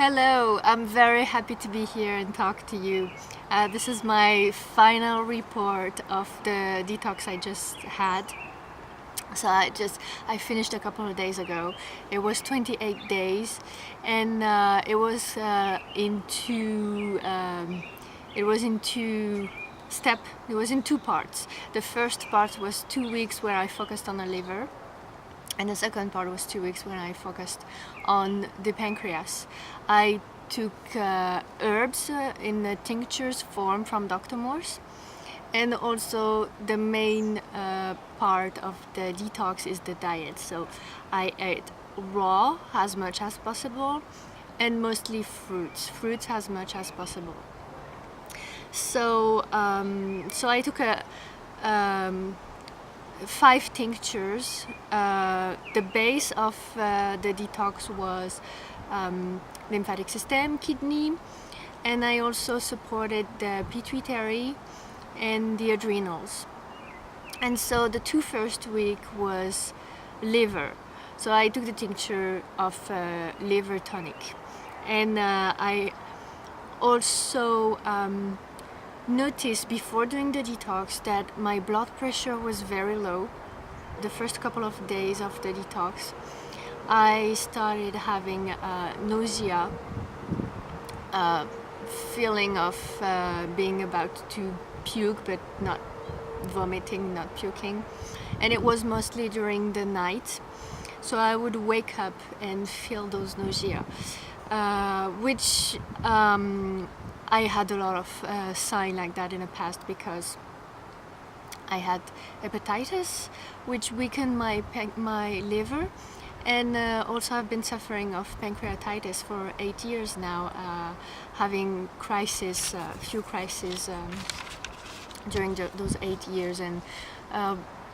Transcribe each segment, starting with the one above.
Hello, I'm very happy to be here and talk to you. This is my final report of the detox I just had. So I finished a couple of days ago. It was 28 days, and it was in two parts. The first part was 2 weeks where I focused on the liver, and the second part was 2 weeks when I focused on the pancreas. I took herbs in the tinctures form from Dr. Morse, and also the main part of the detox is the diet. So I ate raw as much as possible, and mostly fruits as much as possible. So I took 5 tinctures. The base of the detox was lymphatic system, kidney, and I also supported the pituitary and the adrenals. And so the first week was liver. So I took the tincture of liver tonic, and I also noticed before doing the detox that my blood pressure was very low. The first couple of days of the detox, I started having nausea, feeling of being about to puke, but not vomiting, not puking, and it was mostly during the night. So I would wake up and feel those nausea, which I had a lot of signs like that in the past because I had hepatitis, which weakened my liver, and also I've been suffering of pancreatitis for 8 years now, having few crises during those 8 years, and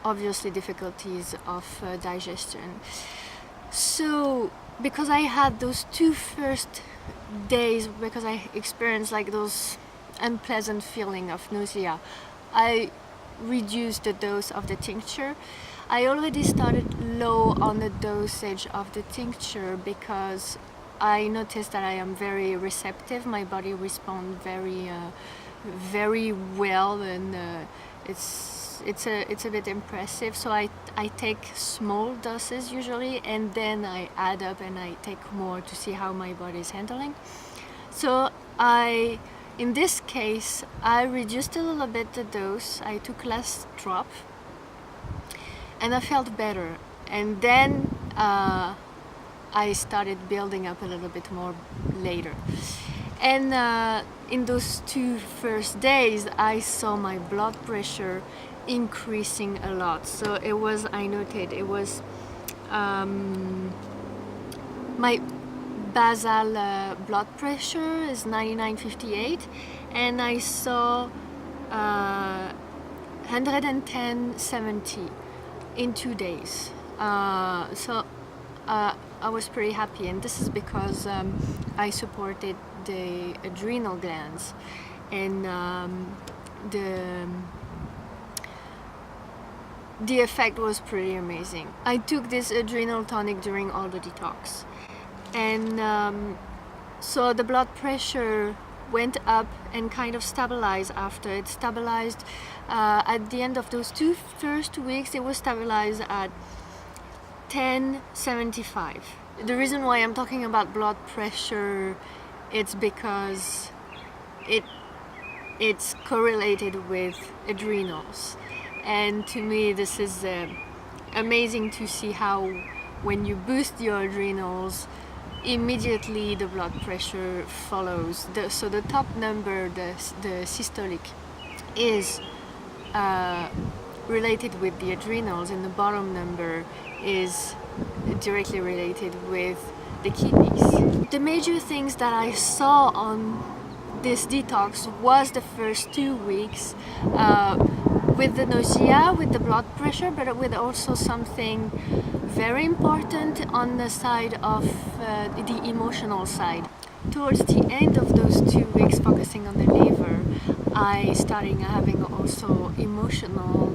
obviously difficulties of digestion. So because I had those 2 first days, because I experienced like those unpleasant feeling of nausea, I reduced the dose of the tincture. I already started low on the dosage of the tincture because I noticed that I am very receptive. My body responds very well, and it's a bit impressive. So I take small doses usually, and then I add up and I take more to see how my body is handling. So in this case, I reduced a little bit the dose. I took less drop, and I felt better. And then I started building up a little bit more later. And in those 2 first days, I saw my blood pressure increasing a lot. So I noted it was my basal blood pressure is 99/58, and I saw 110/70 in 2 days. So I was pretty happy, and this is because I supported the adrenal glands, and the effect was pretty amazing. I took this adrenal tonic during all the detox, and so the blood pressure went up and kind of stabilized after. It stabilized at the end of those 2 first weeks. It was stabilized at 10/75. The reason why I'm talking about blood pressure, it's because it's correlated with adrenals. And to me, this is amazing to see how when you boost your adrenals, immediately the blood pressure follows. So the top number, the systolic, is related with the adrenals, and the bottom number is directly related with the kidneys. The major things that I saw on this detox was the first 2 weeks, with the nausea, with the blood pressure, but with also something very important on the side of the emotional side. Towards the end of those 2 weeks focusing on the liver, I started having also emotional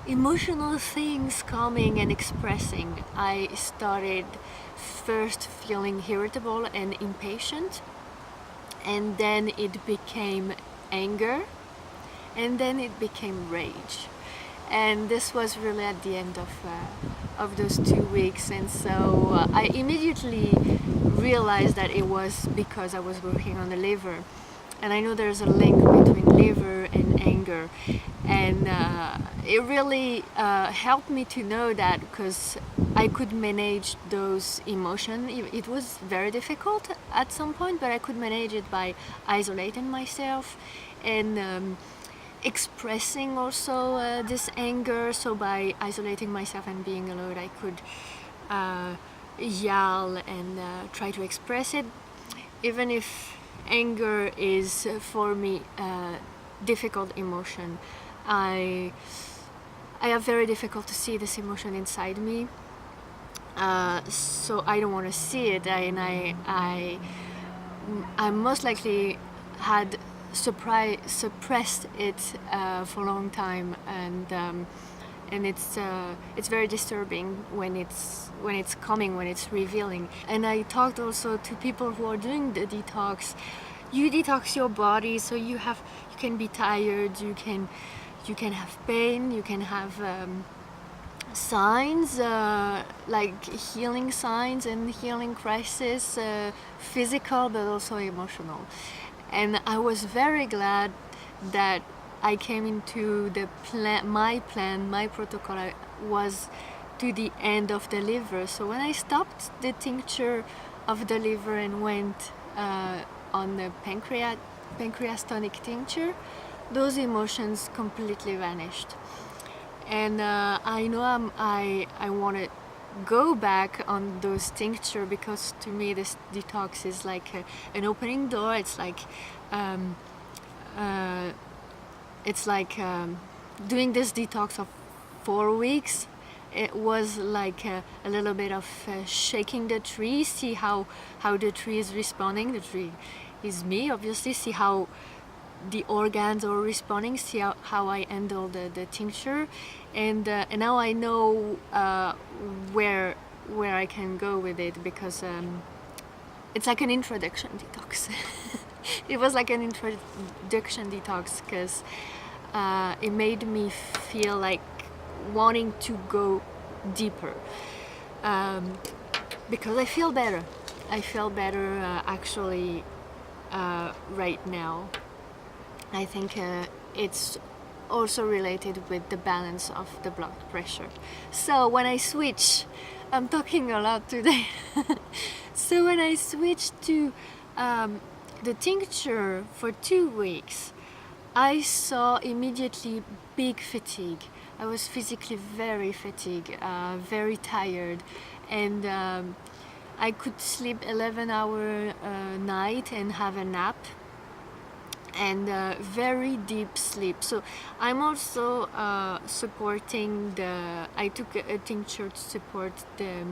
emotional things coming and expressing. I started first feeling irritable and impatient, and then it became anger, and then it became rage. And this was really at the end of those 2 weeks, and so I immediately realized that it was because I was working on the liver. And I know there's a link between liver and anger, and it really helped me to know that, because I could manage those emotions. It was very difficult at some point, but I could manage it by isolating myself and expressing also this anger. So by isolating myself and being alone, I could yell and try to express it, even if anger is for me a difficult emotion. I have very difficult to see this emotion inside me, so I don't want to see it, and I most likely had suppressed it for a long time, and it's very disturbing when it's coming, when it's revealing. And I talked also to people who are doing the detox. You detox your body, so you can be tired, you can have pain, you can have signs like healing signs and healing crisis, physical but also emotional. And I was very glad that I came into the my protocol was to the end of the liver. So when I stopped the tincture of the liver and went on the pancreas tonic tincture, those emotions completely vanished. And I know I want to go back on those tincture, because to me this detox is like an opening door. It's like doing this detox of 4 weeks. It was like a little bit of shaking the tree, see how the tree is responding. The tree is me, obviously. See how the organs are responding, see how I handle the tincture, and now I know where I can go with it, because it's like an introduction detox. It was like an introduction detox, because it made me feel like wanting to go deeper, because I feel better. Actually right now. I think it's also related with the balance of the blood pressure. So when I switch, I'm talking a lot today. So when I switched to the tincture for 2 weeks, I saw immediately big fatigue. I was physically very fatigued, very tired, and I could sleep 11-hour night and have a nap, and very deep sleep. So I'm also supporting I took a tincture to support the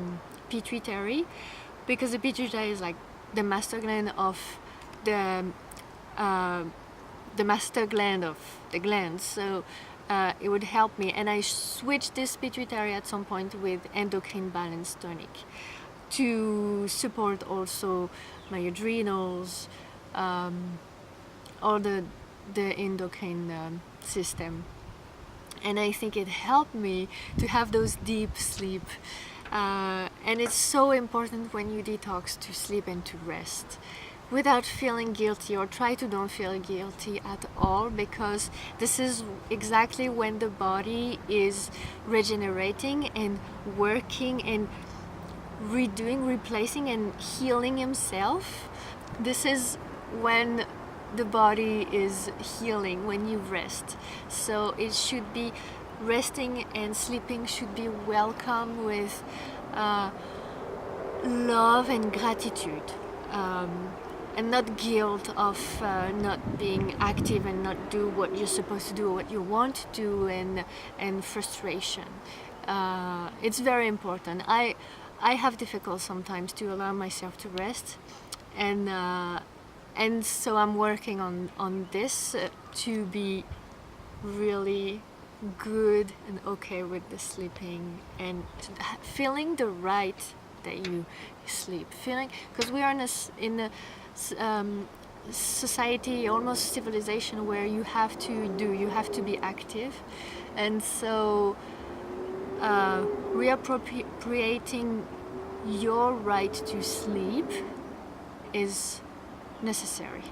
pituitary, because the pituitary is like the master gland of the master gland of the glands. So it would help me, and I switched this pituitary at some point with endocrine balance tonic to support also my adrenals, all the endocrine system. And I think it helped me to have those deep sleep. And it's so important when you detox to sleep and to rest without feeling guilty, or try to don't feel guilty at all, because this is exactly when the body is regenerating and working and redoing, replacing and healing himself. This is when the body is healing, when you rest. So it should be, resting and sleeping should be welcome with love and gratitude, and not guilt of not being active and not do what you're supposed to do or what you want to do, and frustration. It's very important. I have difficult sometimes to allow myself to rest, and so I'm working on this to be really good and okay with the sleeping, and feeling the right that you sleep, feeling, because we are in a society, almost civilization, where you have to be active, and so reappropriating your right to sleep is necessary.